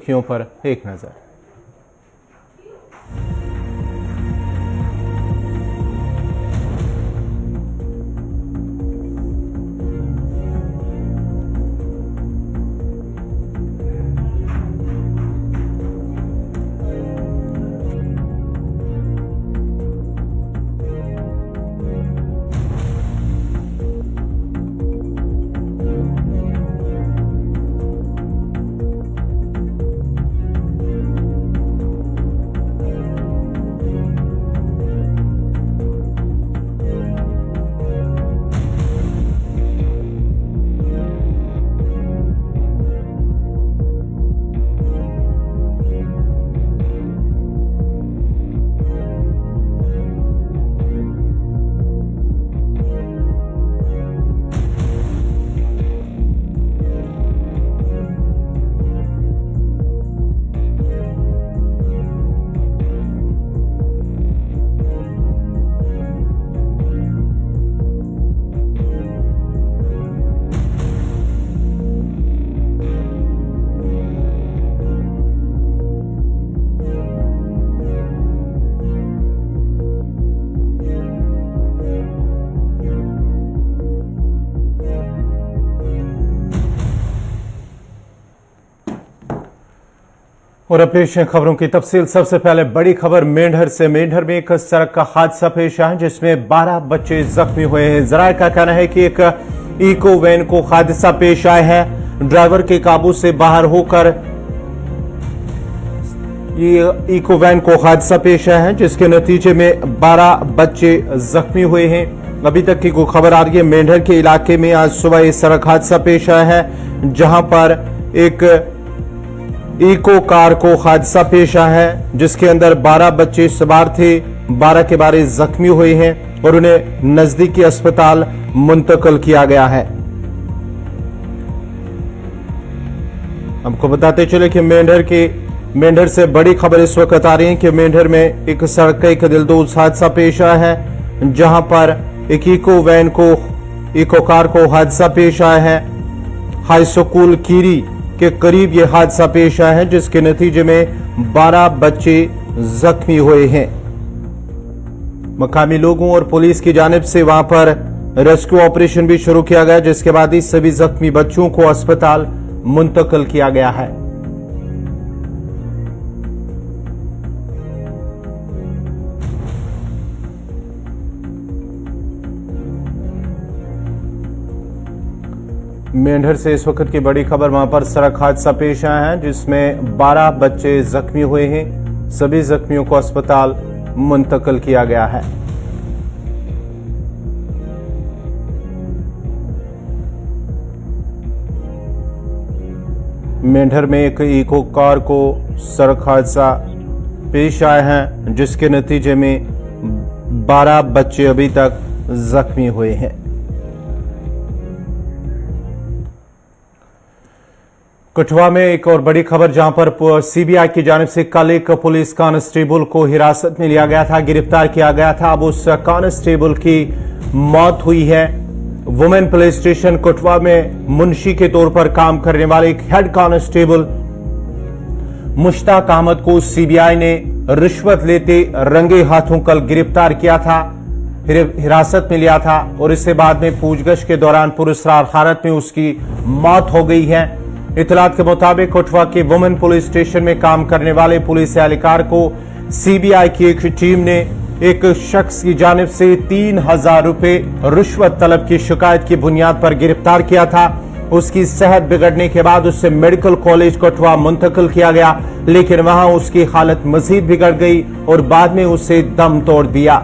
सुर्खियों पर एक नजर। और पेश है खबरों की तफसील। सबसे पहले बड़ी खबर मेंढर से। मेंढर में एक सड़क का हादसा पेश आया जिसमें 12 बच्चे जख्मी हुए हैं। जराये का कहना है कि एक इको वैन को हादसा पेश आया है। ड्राइवर के काबू से बाहर होकर ये इको वैन को हादसा पेश आया है जिसके नतीजे में 12 बच्चे जख्मी हुए हैं। अभी तक की कोई खबर आ रही है। मेंढर के इलाके में आज सुबह ये सड़क हादसा पेश आया है जहां पर एक इको कार को हादसा पेश आया है जिसके अंदर 12 बच्चे सवार थे। 12 के 12 जख्मी हुए हैं और उन्हें नजदीकी अस्पताल मुंतकिल किया गया है। हमको बताते चले कि मेंढर से बड़ी खबर इस वक्त आ रही है कि मेंढर में एक सड़क का एक दिलदोज हादसा पेश आया है जहां पर एक इको कार को हादसा पेश आया है। हाई स्कूल कीरी के करीब यह हादसा पेश आया है जिसके नतीजे में 12 बच्चे जख्मी हुए हैं। मकामी लोगों और पुलिस की जानिब से वहां पर रेस्क्यू ऑपरेशन भी शुरू किया गया जिसके बाद ही सभी जख्मी बच्चों को अस्पताल मुंतकिल किया गया है। मेंढर से इस वक्त की बड़ी खबर, वहां पर सड़क हादसा पेश आया है जिसमें 12 बच्चे जख्मी हुए हैं। सभी जख्मियों को अस्पताल मुंतकिल किया गया है। मेंढर में एक इको कार को सड़क हादसा पेश आया है जिसके नतीजे में 12 बच्चे अभी तक जख्मी हुए हैं। कठुआ में एक और बड़ी खबर जहां पर सीबीआई की जानिब से कल एक पुलिस कांस्टेबल को हिरासत में लिया गया था, गिरफ्तार किया गया था। अब उस कांस्टेबल की मौत हुई है। वुमेन पुलिस स्टेशन कठुआ में मुंशी के तौर पर काम करने वाले एक हेड कांस्टेबल मुश्ताक अहमद को सीबीआई ने रिश्वत लेते रंगे हाथों कल गिरफ्तार किया था, फिर हिरासत में लिया था और इसके बाद में पूछगछ के दौरान पुरस्कार हालत में उसकी मौत हो गई है। इतलात के मुताबिक कठुआ के वुमेन पुलिस स्टेशन में काम करने वाले पुलिस एहलकार को सीबीआई की एक टीम ने एक शख्स की जानिब से 3000 रुपए रिश्वत तलब की शिकायत की बुनियाद पर गिरफ्तार किया था। उसकी सेहत बिगड़ने के बाद उसे मेडिकल कॉलेज कठुआ मुंतकिल किया गया, लेकिन वहां उसकी हालत मजीद बिगड़ गई और बाद में उसे दम तोड़ दिया।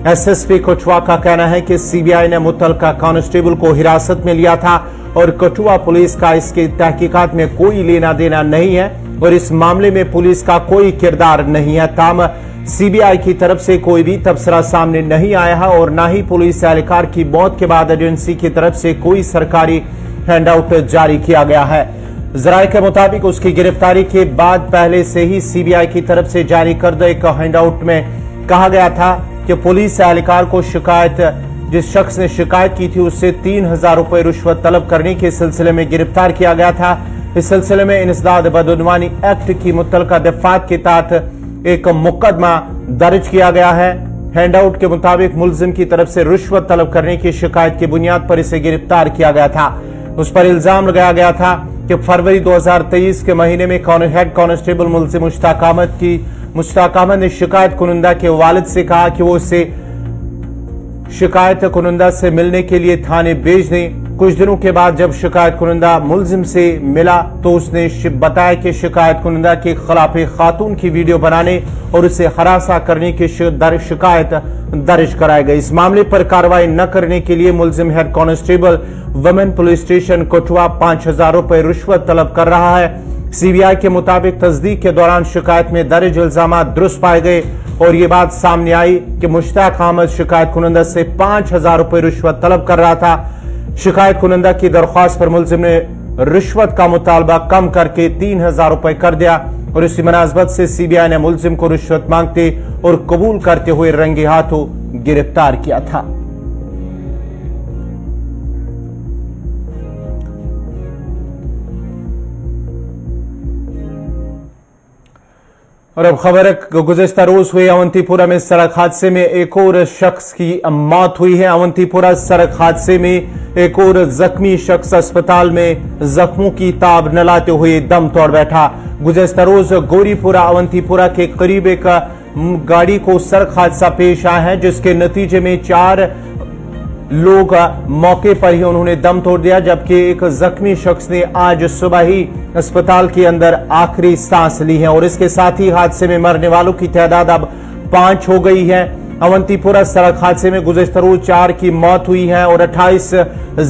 एसएसपी कठुआ का कहना है कि सीबीआई ने मुतल्लिका कांस्टेबल को हिरासत में लिया था और कठुआ पुलिस का इसके तहकीकात में कोई लेना देना नहीं है और इस मामले में पुलिस का कोई किरदार नहीं है। ताम सीबीआई की तरफ से कोई भी तबसरा सामने नहीं आया है और न ही पुलिस एहलकार की मौत के बाद एजेंसी की तरफ से कोई सरकारी हैंडआउट जारी किया गया है। जराये के मुताबिक उसकी गिरफ्तारी के बाद पहले से ही सीबीआई की तरफ से जारी करदा एक हैंडआउट में कहा गया था कि पुलिस एहलकार को जिस शख्स ने शिकायत की थी उससे 3000 रुपए रिश्वत तलब करने के सिलसिले में गिरफ्तार किया गया था। इस सिलसिले में इंसदाद बदउनवानी एक्ट की मुतल्लिका दफात के तहत एक मुकदमा दर्ज किया गया है। हैंडआउट के मुताबिक मुलजिम की तरफ से रिश्वत तलब करने की शिकायत की बुनियाद पर इसे गिरफ्तार किया गया था। उस पर इल्जाम लगाया गया था कि फरवरी 2023 के महीने में हेड कांस्टेबल मुलजिम मुश्ताक अहमद ने शिकायत कुनंदा के वालिद से कहा कि वो उसे शिकायत कुनंदा से मिलने के लिए थाने भेज दें। कुछ दिनों के बाद जब शिकायत कुनंदा मुलजिम से मिला तो उसने बताया कि शिकायत कुनंदा के खिलाफ खातून की वीडियो बनाने और उसे हरासा करने की शिकायत दर्ज कराई गई। इस मामले पर कार्रवाई न करने के लिए मुलजिम head constable women police station Kathua 5000 रुपए रिश्वत तलब कर रहा है। सीबीआई के मुताबिक तस्दीक के दौरान शिकायत में दर्ज इल्जाम दुरुस्त पाए गए और ये बात सामने आई कि मुश्ताक अहमद शिकायत कुनंदा से 5000 रुपए रिश्वत तलब कर रहा था। शिकायत कुनंदा की दरख्वास्त पर मुलजिम ने रिश्वत का मुतालबा कम करके 3000 रुपए कर दिया और इसी मुनासबत से सीबीआई ने मुलजिम को रिश्वत मांगते और कबूल करते हुए रंगे हाथों गिरफ्तार किया था। और अब खबर है, गुज़िश्ता रोज हुए अवंतीपुरा में सड़क हादसे में एक और शख्स की मौत हुई है। अवंतीपुरा सड़क हादसे में एक और जख्मी शख्स अस्पताल में जख्मों की ताब न लाते हुए दम तोड़ बैठा। गुज़िश्ता रोज गोरीपुरा अवंतीपुरा के करीब एक गाड़ी को सड़क हादसा पेश आया है, जिसके नतीजे में 4 लोग मौके पर ही उन्होंने दम तोड़ दिया, जबकि एक जख्मी शख्स ने आज सुबह ही अस्पताल के अंदर आखिरी सांस ली है और इसके साथ ही हादसे में मरने वालों की तादाद अब 5 हो गई है। अवंतीपुरा सड़क हादसे में गुज़िश्ता रोज 4 की मौत हुई है और 28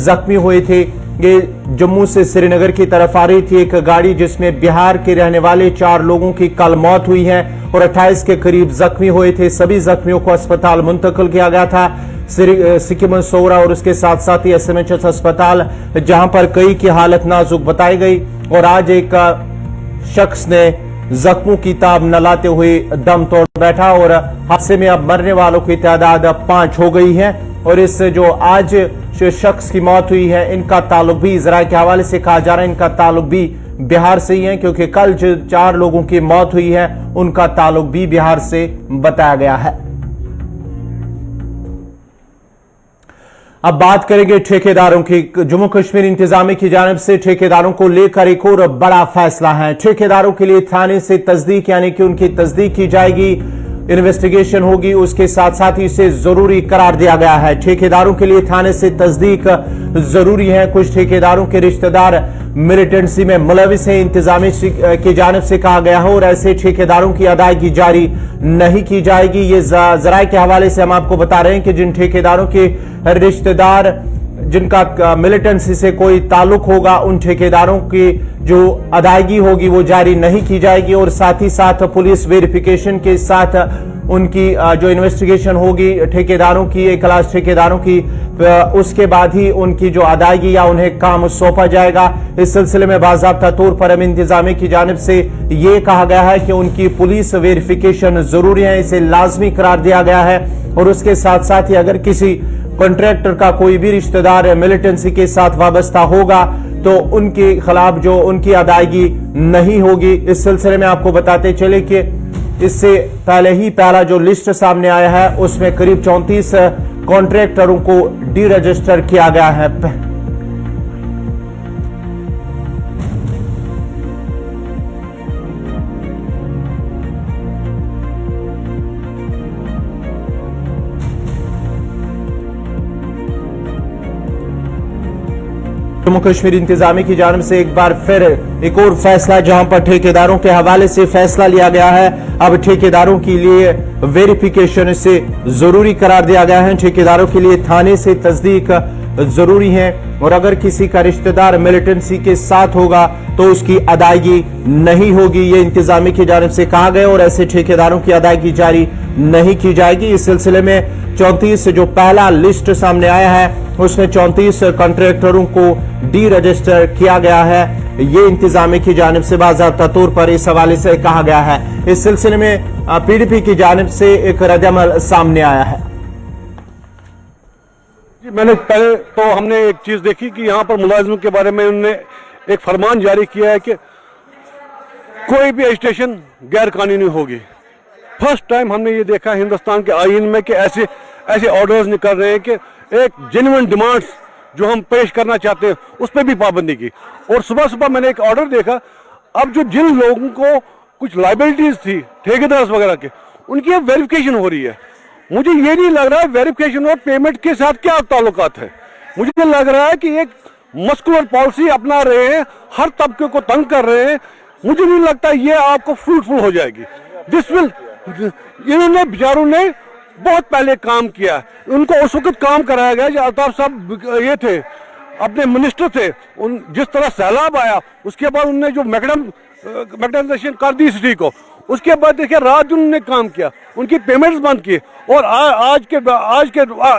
जख्मी हुए थे। ये जम्मू से श्रीनगर की तरफ आ रही थी एक गाड़ी, जिसमें बिहार के रहने वाले 4 लोगों की कल मौत हुई है और 28 के करीब जख्मी हुए थे। सभी जख्मियों को अस्पताल मुंतकिल किया गया था, सिक्किम सोरा और उसके साथ साथ ही SMHS अस्पताल, जहां पर कई की हालत नाजुक बताई गई। और आज एक शख्स ने जख्मों की ताब न लाते हुए दम तोड़ बैठा और हादसे में अब मरने वालों की तादाद 5 हो गई है। और इस जो आज शख्स की मौत हुई है, इनका ताल्लुक भी जराये के हवाले से कहा जा रहा है, इनका ताल्लुक भी बिहार से ही है, क्योंकि कल जो 4 लोगों की मौत हुई है उनका ताल्लुक भी बिहार से बताया गया है। अब बात करेंगे ठेकेदारों की। जम्मू कश्मीर इंतजामिया की जानिब से ठेकेदारों को लेकर एक और बड़ा फैसला है। ठेकेदारों के लिए थाने से तस्दीक, यानी कि उनकी तस्दीक की जाएगी, इन्वेस्टिगेशन होगी, उसके साथ साथ ही इसे जरूरी करार दिया गया है। ठेकेदारों के लिए थाने से तस्दीक जरूरी है। कुछ ठेकेदारों के रिश्तेदार मिलिटेंसी में मुलविस हैं, इंतजामिया की जानिब से कहा गया है, और ऐसे ठेकेदारों की अदायगी जारी नहीं की जाएगी। ये जराये के हवाले से हम आपको बता रहे हैं कि जिन ठेकेदारों के रिश्तेदार जिनका मिलिटेंसी से कोई ताल्लुक होगा, उन ठेकेदारों की जो अदायगी होगी वो जारी नहीं की जाएगी और साथ ही साथ पुलिस वेरिफिकेशन के साथ उनकी जो इन्वेस्टिगेशन होगी ठेकेदारों की, एक क्लास ठेकेदारों की, उसके बाद ही उनकी जो अदायगी या उन्हें काम सौंपा जाएगा। इस सिलसिले में बाज़ाब्ता तौर पर अब इंतजामिया की जानिब से ये कहा गया है कि उनकी पुलिस वेरिफिकेशन जरूरी है, इसे लाजमी करार दिया गया है। और उसके साथ साथ ही अगर किसी कॉन्ट्रैक्टर का कोई भी रिश्तेदार मिलिटेंसी के साथ वाबस्ता होगा तो उनके खिलाफ जो उनकी अदायगी नहीं होगी। इस सिलसिले में आपको बताते चले कि इससे पहले ही पहला जो लिस्ट सामने आया है उसमें करीब 34 कॉन्ट्रैक्टरों को डी रजिस्टर किया गया है। जम्मू कश्मीर इंतजामिया की जानिब से एक बार फिर एक और फैसला, जहां पर ठेकेदारों के हवाले से फैसला लिया गया है। अब ठेकेदारों के लिए वेरिफिकेशन से जरूरी करार दिया गया है। ठेकेदारों के लिए थाने से तस्दीक जरूरी है और अगर किसी का रिश्तेदार मिलिटेंसी के साथ होगा तो उसकी अदायगी नहीं होगी, ये इंतजामिया की जानिब से कहा गया और ऐसे ठेकेदारों की अदायगी जारी नहीं की जाएगी। इस सिलसिले में 34 जो पहला लिस्ट सामने आया है उसमें 34 कॉन्ट्रैक्टरों को डी रजिस्टर किया गया है। ये इंतजामिया की जानिब से बाज़ाब्ता तौर पर इस हवाले से कहा गया है। इस सिलसिले में PDP की जानिब से एक रद्द-ए-अमल सामने आया है। मैंने पहले तो हमने एक चीज देखी कि यहाँ पर मुलाजिमों के बारे में उन्होंने एक फरमान जारी किया है कि कोई भी एजिटेशन गैर कानूनी होगी। फर्स्ट टाइम हमने ये देखा हिंदुस्तान के आईन में कि ऐसे ऐसे ऑर्डर्स निकल रहे हैं कि एक जेन्युइन डिमांड्स जो हम पेश करना चाहते हैं उस पर भी पाबंदी की। और सुबह सुबह मैंने एक ऑर्डर देखा, अब जो जिन लोगों को कुछ लाइबिलिटीज थी ठेकेदार वगैरह के, उनकी अब वेरिफिकेशन हो रही है। मुझे ये नहीं लग रहा है वेरिफिकेशन और पेमेंट के साथ क्या ताल्लुकात है। मुझे लग रहा है कि एक मस्कुलर पॉलिसी अपना रहे हैं, हर तबके को तंग कर रहे हैं। मुझे नहीं लगता ये आपको फ्रूटफुल हो जाएगी। इन्होंने बेचारों ने बहुत पहले काम किया, उनको उस वक्त काम कराया गया जब अल्ताफ साहब ये थे, अपने मिनिस्टर थे। उन जिस तरह सैलाब आया उसके बाद उन्होंने जो मैकडेनाइजेशन कर दी सिटी को, उसके बाद देखिए रात दिन उन्होंने काम किया, उनकी पेमेंट्स बंद की। और आज के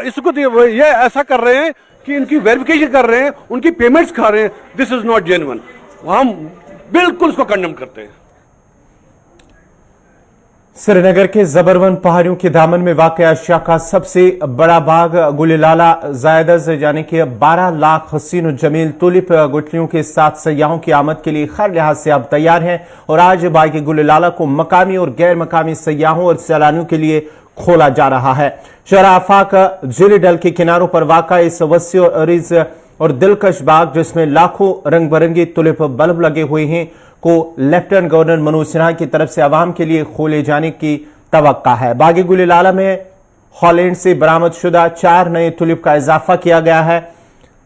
इस वक्त ये ऐसा कर रहे हैं कि इनकी वेरिफिकेशन कर रहे हैं, उनकी पेमेंट्स खा रहे हैं। This is not genuine. हम बिल्कुल इसको कंडेम करते हैं। श्रीनगर के जबरवन पहाड़ियों के दामन में वाक़ एशिया का सबसे बड़ा बाग गुलिलाला जायदज यानी कि 12 लाख हसीन और जमील टूलिप गुठलियों के साथ सयाहों की आमद के लिए हर लिहाज से अब तैयार हैं। और आज बाग गुलिलाला को मकामी और गैर मकामी सयाहों और सैलानियों के लिए खोला जा रहा है। शहर आफाक झील डल के किनारों पर वाक़ इस वसी और अरीज और दिलकश बाग, जिसमें लाखों रंग बिरंगी टूलिप बल्ब लगे हुए हैं, को लेफ्टिनेंट गवर्नर मनोज सिन्हा की तरफ से आवाम के लिए खोले जाने की तवक्का है। बाग गुलिलाला में हॉलैंड से बरामद शुदा 4 नए टूलिप का इजाफा किया गया है,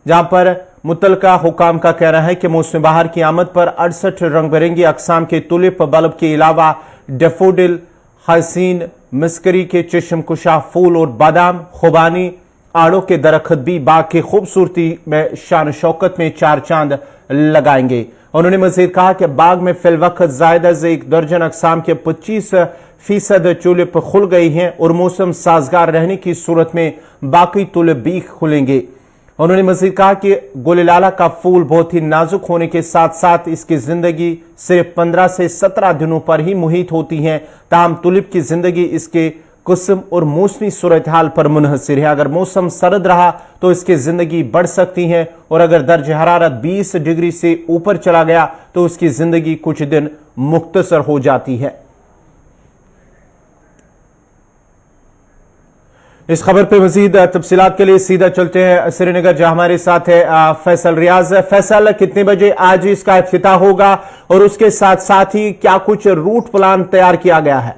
जहां पर मुतलका हुकाम का कहना है कि मौसम बहार की आमद पर 68 रंग बिरंगी अकसाम के टूलिप बल्ब के अलावा डेफोडिल, हसीन, मिस्करी के चश्म कुशा फूल और बादाम, खुबानी, आड़ों के दरख्त भी बाग की खूबसूरती में शान शौकत में 4 चांद लगाएंगे। उन्होंने मजीद कहा कि बाग में फिलवक्त ज़ायदा से 1 दर्जन अकसाम के 25% टूलिप खुल गई हैं और मौसम साजगार रहने की सूरत में बाकी टूलिप भी खुलेंगे। उन्होंने मजीद कहा कि गुलिलाला का फूल बहुत ही नाजुक होने के साथ साथ इसकी जिंदगी सिर्फ 15 से 17 दिनों पर ही मुहित होती है। ताहम टूलिप की जिंदगी इसके किस्म और मौसमी सूरत हाल पर मुनहसर है। अगर मौसम सर्द रहा तो इसकी जिंदगी बढ़ सकती है और अगर दर्ज हरारत 20 डिग्री से ऊपर चला गया तो उसकी जिंदगी कुछ दिन मुख्तसर हो जाती है। इस खबर पे मजीद तफसीलात के लिए सीधा चलते हैं श्रीनगर, जहां हमारे साथ है फैसल रियाज। फैसल, कितने बजे आज इसका इफ्तिताह होगा और उसके साथ साथ ही क्या कुछ रूट प्लान तैयार किया गया है?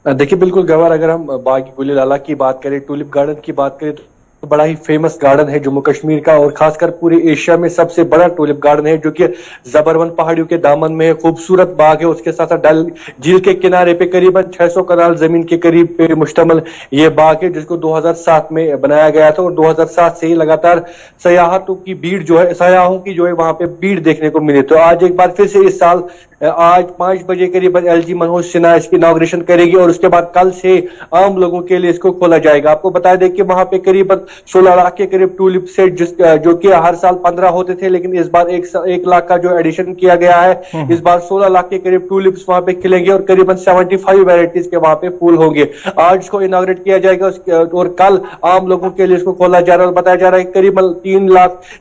देखिए बिल्कुल गवार, अगर हम बाग गुलिलाला की बात करें, टूलिप गार्डन की बात करें तो बड़ा ही फेमस गार्डन है जम्मू कश्मीर का और खासकर पूरे एशिया में सबसे बड़ा टूलिप गार्डन है, जो कि जबरवन पहाड़ियों के दामन में खूबसूरत बाग है। उसके साथ साथ डल झील के किनारे पे करीबन 600 कनाल जमीन के करीब पे मुश्तमिल ये बाग है, जिसको 2007 में बनाया गया था। और 2007 से ही लगातार सयाहतों की भीड़ जो है, सयाहों की जो है वहां पे भीड़ देखने को मिली। तो आज एक बार फिर से इस साल आज 5 बजे करीबन एलजी मनोज सिन्हा इसकी इनॉग्रेशन करेगी और उसके बाद कल से आम लोगों के लिए इसको खोला जाएगा। आपको बता दें कि वहां पे करीबन 16 लाख के करीब टूलिप सेट जो कि हर साल 15 होते थे, लेकिन इस बार 1 लाख का जो एडिशन किया गया है, इस बार 16 लाख के करीब टूलिप्स वहां पे खिलेंगे और करीबन 75 वैरायटीज के वहां पे फूल होंगे। आज इसको इनॉग्रेट किया जाएगा और कल आम लोगों के लिए इसको खोला जा रहा है। बताया जा रहा है करीबन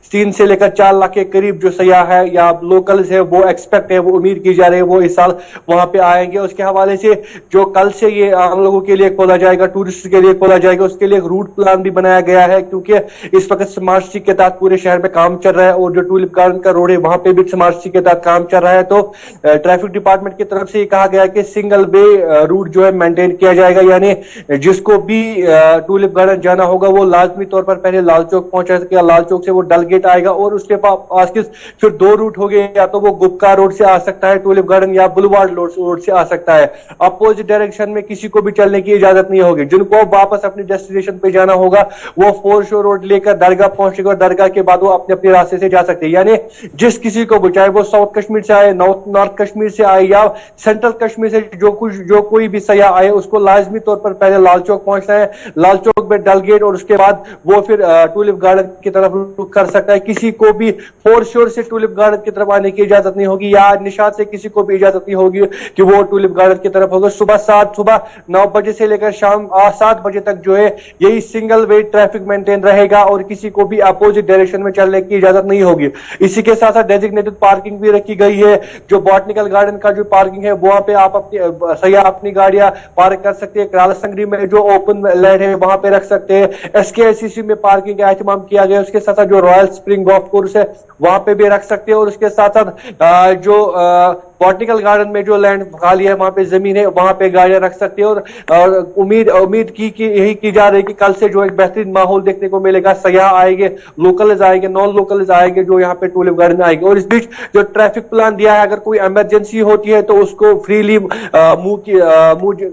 3 से लेकर 4 लाख के करीब जो सयाह है या लोकल्स है वो एक्सपेक्ट है, वो उम्मीद की जा रही है वो इस साल वहां पे आएंगे। उसके हवाले से जो कल से ये आम लोगों के लिए खोला जाएगा, टूरिस्ट के लिए खोला जाएगा, उसके लिए एक रूट प्लान भी बनाया गया है, क्योंकि इस वक्त स्मार्ट सिटी के तहत पूरे शहर में काम चल रहा है और जो टूलिप गार्डन का रोड है वहां पे भी स्मार्ट सिटी के तहत काम चल रहा है। तो ट्रैफिक डिपार्टमेंट की तरफ से कहा गया है कि सिंगल वे रूट जो है मेंटेन किया जाएगा, यानी जिसको भी टूलिप गार्डन जाना होगा वो लाजमी तौर पर पहले लाल चौक पहुंचा सकेगा, लाल चौक से वो डल गेट आएगा और उसके पास फिर 2 रूट हो गए, या तो वो गुप्का रोड से आ सकता है टूलिप गार्डन या बुलवार्ड रोड से आ सकता है। अपोजिट डायरेक्शन में किसी को भी चलने की इजाजत नहीं होगी। जिनको वापस अपने डेस्टिनेशन पे जाना होगा वो फोर शो रोड लेकर दरगाह पहुंचेगा और दरगाह के बाद वो अपने अपने रास्ते से जा सकते हैं। यानी जिस किसी को भी, चाहे वो साउथ कश्मीर से आए, नॉर्थ कश्मीर से आए या सेंट्रल कश्मीर से जो कोई भी सयाह आए, उसको लाजमी तौर पर पहले लाल चौक पहुंचना है, लाल चौक में डल गेट और उसके बाद वो फिर टूलिप गार्डन की तरफ रुख कर सकता है। किसी को भी फोर शोर से टूलिप गार्डन की तरफ आने की इजाजत नहीं होगी। या निशात से से किसी को भी इजाजत नहीं होगी कि वो टूलिप गार्डन की तरफ होगा। सुबह 9 बजे से लेकर शाम 7 बजे तक जो है यही सिंगल वे ट्रैफिक मेंटेन रहेगा और किसी को भी अपोजिट डायरेक्शन में चलने की इजाजत नहीं होगी। इसी के साथ साथ डेजिग्नेटेड पार्किंग भी रखी गई है। जो बॉटनिकल गार्डन का जो पार्किंग है वहां पे आप सैयाह अपनी गाड़ियां पार्क कर सकते हैं। कराला संगरी में जो ओपन लैंड है वहां पे रख सकते हैं। SKICC में पार्किंग का एहतमाम किया गया। उसके साथ साथ जो रॉयल स्प्रिंग गोल्फ कोर्स है वहां पे भी रख सकते हैं और उसके साथ साथ जो बॉटनिकल गार्डन में जो लैंड खाली है वहां पे जमीन है वहां पे गाड़ियां रख सकते हैं। और उम्मीद की यही की जा रही है कि कल से जो एक बेहतरीन माहौल देखने को मिलेगा। सयाह आएंगे, लोकल्स आएंगे, नॉन लोकल्स आएंगे जो यहाँ पे टूलिप गार्डन में आएंगे। और इस बीच जो ट्रैफिक प्लान दिया है, अगर कोई इमरजेंसी होती है तो उसको फ्रीली मूव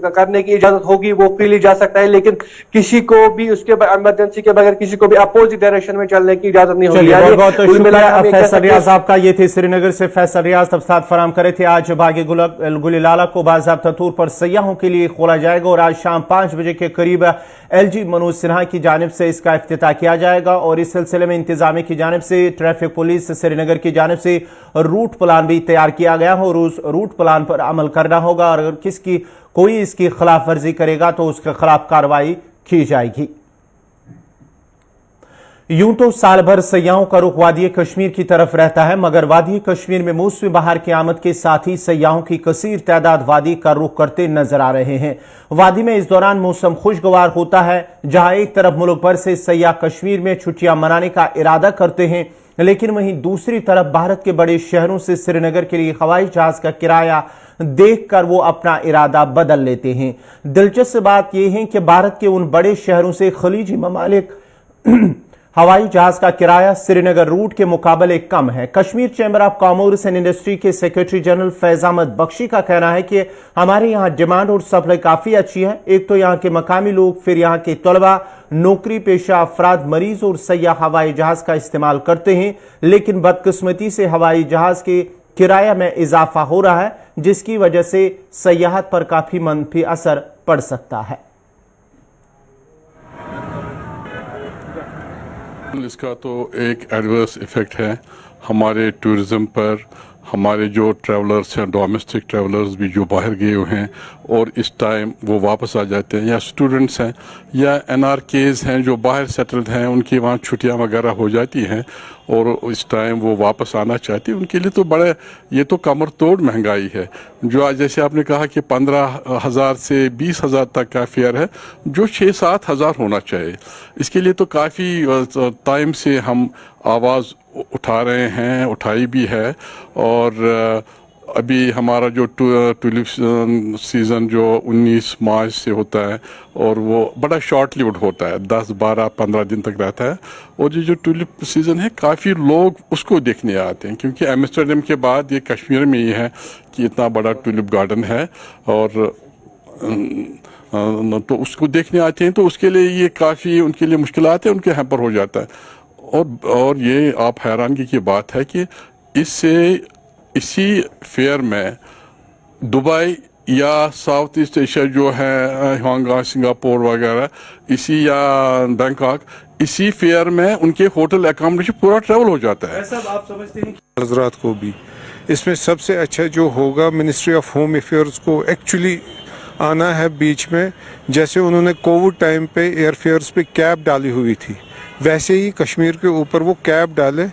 करने की इजाजत होगी, वो फ्रीली जा सकता है। लेकिन किसी को भी उसके इमरजेंसी के बगैर किसी को भी अपोजिट डायरेक्शन में चलने की इजाजत नहीं होगी। बहुत शुक्रिया फैसल रियाज आपका। ये थे श्रीनगर से फैसल रियाज तफसीलात फराहम करे थे। आज बागी गुलिलाला को बाज़ाब्ता तौर पर सयाहों के लिए खोला जाएगा और आज शाम 5 बजे के करीब LG मनोज सिन्हा की जानिब से इसका इफ्तिताह किया जाएगा। और इस सिलसिले में इंतजामिया की जानिब से ट्रैफिक पुलिस श्रीनगर की जानिब से रूट प्लान भी तैयार किया गया हो और उस रूट प्लान पर अमल करना होगा और अगर कोई इसकी खिलाफ वर्जी करेगा तो उसके खिलाफ कार्रवाई की जाएगी। यूं तो साल भर सयाहों का रुख वादी कश्मीर की तरफ रहता है, मगर वादी कश्मीर में मौसमी बहार की आमद के साथ ही सयाहों की कसीर तादाद वादी का रुख करते नजर आ रहे हैं। वादी में इस दौरान मौसम खुशगवार होता है। जहां एक तरफ मुल्क भर से सयाह कश्मीर में छुट्टियां मनाने का इरादा करते हैं, लेकिन वहीं दूसरी तरफ भारत के बड़े शहरों से श्रीनगर के लिए हवाई जहाज का किराया देखकर वो अपना इरादा बदल लेते हैं। दिलचस्प बात यह है कि भारत के उन बड़े शहरों से खलीजी ममालिक हवाई जहाज का किराया श्रीनगर रूट के मुकाबले कम है। Kashmir chamber of commerce and industry के सेक्रेटरी जनरल फैज अहमद बख्शी का कहना है कि हमारे यहाँ डिमांड और सप्लाई काफी अच्छी है। एक तो यहाँ के मकामी लोग, फिर यहाँ के तलबा, नौकरी पेशा अफराद, मरीज और सयाह हवाई जहाज का इस्तेमाल करते हैं, लेकिन बदकिस्मती से हवाई जहाज के किराया में इजाफा हो रहा है, जिसकी वजह से सयाहत पर काफी मनफी असर पड़ सकता है। इसका तो एक एडवर्स इफेक्ट है हमारे टूरिज्म पर। हमारे जो ट्रैवलर्स हैं, डोमेस्टिक ट्रैवलर्स भी जो बाहर गए हुए हैं और इस टाइम वो वापस आ जाते हैं, या स्टूडेंट्स हैं या NRKs हैं जो बाहर सेटल्ड हैं, उनकी वहाँ छुट्टियाँ वगैरह हो जाती हैं और इस टाइम वो वापस आना चाहती है। उनके लिए तो बड़े ये तो कमर तोड़ महंगाई है। जो आज जैसे आपने कहा कि 15,000 से 20,000 तक का फेयर है, जो 6-7 हज़ार होना चाहिए। इसके लिए तो काफ़ी टाइम से हम आवाज़ उठा रहे हैं, उठाई भी है। और अभी हमारा जो टूलिप सीज़न जो 19 मार्च से होता है और वो बड़ा शॉर्ट लिव्ड होता है, 10, 12, 15 दिन तक रहता है। और ये जो टूलिप सीज़न है काफ़ी लोग उसको देखने आते हैं, क्योंकि एम्स्टर्डम के बाद ये कश्मीर में ये है कि इतना बड़ा टूलिप गार्डन है और तो उसको देखने आते हैं। तो उसके लिए ये काफ़ी उनके लिए मुश्किलात है, उनके यहाँ पर हो जाता है। और ये आप हैरानगी की बात है कि इसी फेयर में दुबई या साउथ ईस्ट एशिया जो है, हांगकांग, सिंगापुर वगैरह, इसी या बैंकॉक, इसी फेयर में उनके होटल एकोमोडेशन पूरा ट्रैवल हो जाता है। ऐसा आप समझते हैं हजरात को भी इसमें सबसे अच्छा जो होगा, मिनिस्ट्री ऑफ होम अफेयर्स को एक्चुअली आना है बीच में। जैसे उन्होंने कोविड टाइम पे एयरफेयर्स पे कैप डाली हुई थी, वैसे ही कश्मीर के ऊपर वो कैप डाले,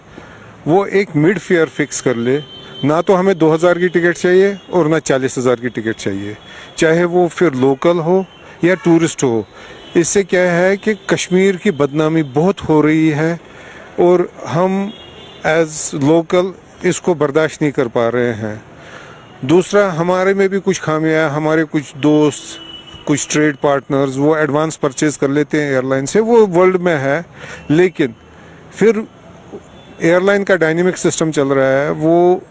वो एक मिड फेयर फिक्स कर ले। ना तो हमें 2,000 की टिकट चाहिए और ना 40,000 की टिकट चाहिए, चाहे वो फिर लोकल हो या टूरिस्ट हो। इससे क्या है कि कश्मीर की बदनामी बहुत हो रही है और हम एज लोकल इसको बर्दाश्त नहीं कर पा रहे हैं। दूसरा, हमारे में भी कुछ खामियां, हमारे कुछ दोस्त, कुछ ट्रेड पार्टनर्स वो एडवांस परचेज कर लेते हैं एयरलाइन से, वो वर्ल्ड में है। लेकिन फिर एयरलाइन का डायनेमिक सिस्टम चल रहा है, वो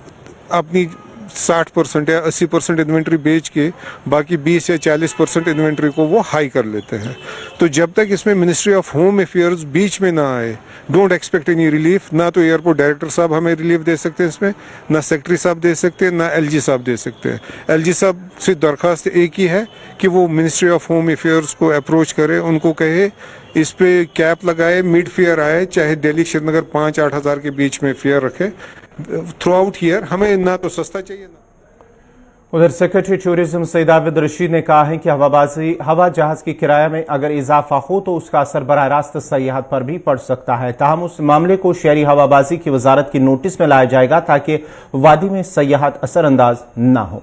अपनी 60% या 80% इन्वेंट्री बेच के बाकी 20 या 40% इन्वेंट्री को वो हाई कर लेते हैं। तो जब तक इसमें मिनिस्ट्री ऑफ होम अफेयर्स बीच में ना आए, डोंट एक्सपेक्ट एनी रिलीफ। ना तो एयरपोर्ट डायरेक्टर साहब हमें रिलीफ दे सकते हैं इसमें, ना सेक्रेटरी साहब दे सकते हैं, ना LG साहब दे सकते हैं। LG साहब से दरख्वास्त एक ही है कि वो मिनिस्ट्री ऑफ होम अफेयर्स को अप्रोच करे, उनको कहे इस पे कैप लगाए, मिड फेयर आए, चाहे दिल्ली श्रीनगर 5-8 हज़ार के बीच में फेयर रखे थ्रू आउट ईयर। हमें ना तो सस्ता चाहिए ना उधर सेक्रेटरी टूरिज्म सईद आबिद रशीद ने कहा है कि हवा जहाज की किराया में अगर इजाफा हो तो उसका असर बराह रास्त सयाहत पर भी पड़ सकता है। ताहम उस मामले को शहरी हवाबाजी की वजारत की नोटिस में लाया जाएगा ताकि वादी में सयाहत असरअंदाज न हो।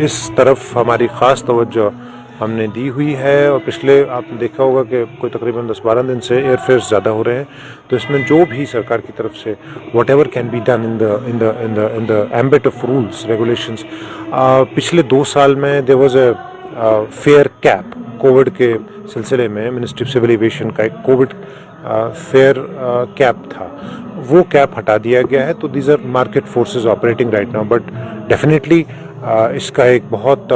इस तरफ हमारी ख़ास तवज्जो हमने दी हुई है और पिछले आपने देखा होगा कि कोई तकरीबन 10-12 दिन से एयरफेयर्स ज़्यादा हो रहे हैं, तो इसमें जो भी सरकार की तरफ से whatever can be done in the ambit of rules regulations. पिछले 2 साल में there was a fair cap COVID के सिलसिले में मिनिस्ट्री ऑफ सिविल एविएशन का एक कोविड फेयर कैप था, वो कैप हटा दिया गया है। तो these are market forces operating right now, but definitely इसका एक बहुत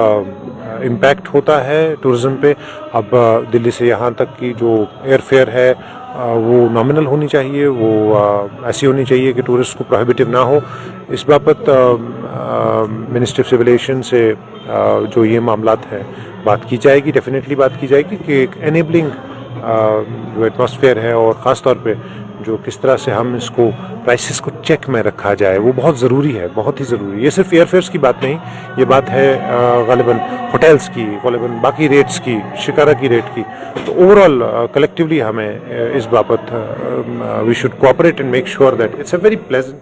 इम्पैक्ट होता है टूरिज़्म पे। अब दिल्ली से यहाँ तक की जो एयरफेयर है वो नॉमिनल होनी चाहिए, वो ऐसी होनी चाहिए कि टूरिस्ट को प्रोहिबिटिव ना हो। इस बाबत मिनिस्ट्री ऑफ सिविल एविएशन से जो ये मामलात है बात की जाएगी, डेफिनेटली बात की जाएगी कि एक एनेबलिंग जो एटमॉस्फेयर है और ख़ास तौर पे जो किस तरह से हम इसको प्राइसेस को चेक में रखा जाए वो बहुत ज़रूरी है, बहुत ही ज़रूरी है। ये सिर्फ एयरफेयर्स की बात नहीं, ये बात है ग़ालिबन होटल्स की, ग़ालिबन बाकी रेट्स की, शिकारा की रेट की। तो ओवरऑल कलेक्टिवली हमें इस बाबत we should cooperate and make sure that it's a very pleasant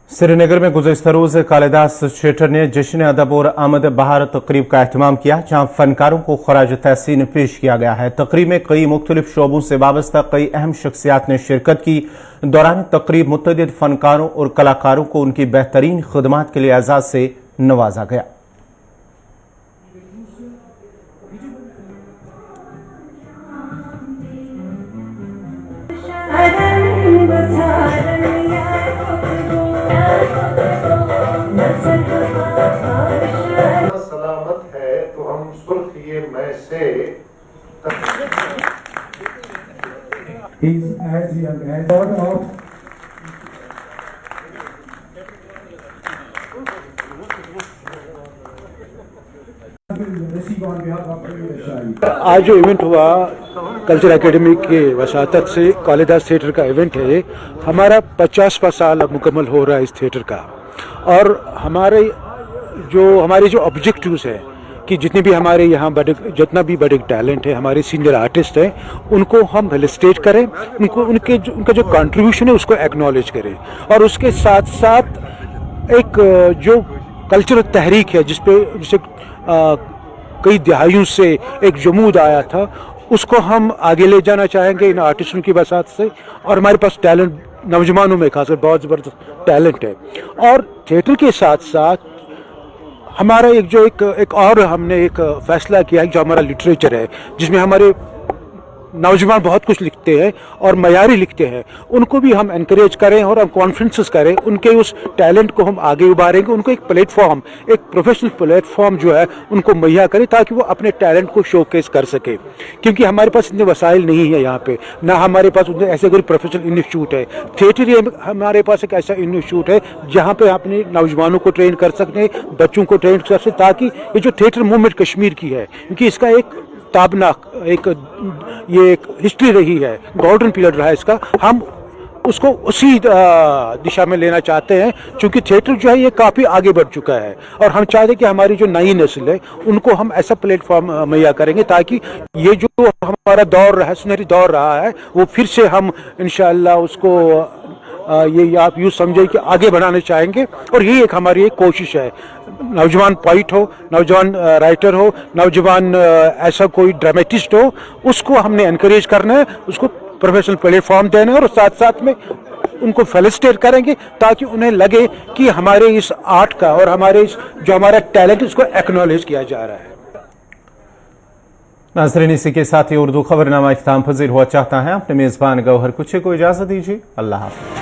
Srinagar में गुज़श्ता रोज़ कालिदास थिएटर ने जश्न अदब और आमद बहार तकरीब का एहतमाम किया, जहां फनकारों को खराज तहसीन पेश किया गया है। तकरीब में कई मुख्तलिफ शोबों से वाबस्ता कई अहम शख्सियात ने शिरकत की। दौरान तकरीब मुतअद्दिद फनकारों और कलाकारों को उनकी बेहतरीन खिदमात के लिए एजाज़ से नवाजा गया। सलामत है तो हम सुर्ख ये मैं से आज जो इवेंट हुआ कल्चर एकेडमी के वसातत से कालिदास थिएटर का इवेंट है, हमारा 50वां साल अब मुकम्मल हो रहा है इस थिएटर का। और हमारे जो ऑब्जेक्टिव्स हैं कि जितने भी हमारे यहाँ जितना भी बड़े टैलेंट है, हमारे सीनियर आर्टिस्ट हैं, उनको हम फेलिसिटेट करें, उनका जो कंट्रीब्यूशन है उसको एक्नॉलेज करें। और उसके साथ साथ एक जो कल्चरल तहरीक है जिसे कई दहाइयों से एक जमूद आया था, उसको हम आगे ले जाना चाहेंगे इन आर्टिस्टों की वसात से। और हमारे पास टैलेंट नौजवानों में खासकर बहुत ज़बरदस्त टैलेंट है। और थिएटर के साथ साथ हमारा एक और हमने एक फ़ैसला किया है जो हमारा लिटरेचर है, जिसमें हमारे नौजवान बहुत कुछ लिखते हैं और मयारी लिखते हैं, उनको भी हम एनकरेज करें और हम कॉन्फ्रेंसेस करें, उनके उस टैलेंट को हम आगे उभारेंगे, उनको एक प्लेटफॉर्म, एक प्रोफेशनल प्लेटफॉर्म जो है उनको मुहैया करें ताकि वो अपने टैलेंट को शोकेस कर सके। क्योंकि हमारे पास इतने वसाइल नहीं है यहाँ पे, ना हमारे पास ऐसे कोई प्रोफेशनल इंस्टीट्यूट है। थिएटर ही हमारे पास एक ऐसा इंस्टीट्यूट है जहाँ पे अपने नौजवानों को ट्रेन कर सकते हैं, बच्चों को ट्रेन कर सकते, ताकि ये जो थिएटर मूवमेंट कश्मीर की है, क्योंकि इसका एक ताबनाक एक हिस्ट्री रही है, गोल्डन पीरियड रहा है इसका, हम उसको उसी दिशा में लेना चाहते हैं। क्योंकि थिएटर जो है ये काफ़ी आगे बढ़ चुका है और हम चाहते हैं कि हमारी जो नई नस्ल है उनको हम ऐसा प्लेटफॉर्म मुहैया करेंगे ताकि ये जो हमारा दौर रहा है, सुनहरी दौर रहा है, वो फिर से हम इंशाअल्लाह उसको ये आप यूँ समझे कि आगे बढ़ाना चाहेंगे। और यही एक हमारी एक कोशिश है, नौजवान पोइट हो, नौजवान राइटर हो, नौजवान ऐसा कोई ड्रामेटिस्ट हो, उसको हमने एनकरेज करना है, उसको प्रोफेशनल प्लेटफॉर्म देना है और साथ साथ में उनको फेलिसिटेट करेंगे ताकि उन्हें लगे कि हमारे इस आर्ट का और हमारे इस जो हमारा टैलेंट उसको एक्नॉलेज किया जा रहा है। नाज़रीन, इसी के साथ ही उर्दू खबरनामा इख्तिताम पज़ीर हुआ चाहता है। अपने मेज़बान गौहर कुछ को इजाज़त दीजिए। अल्लाह हाफ़िज़।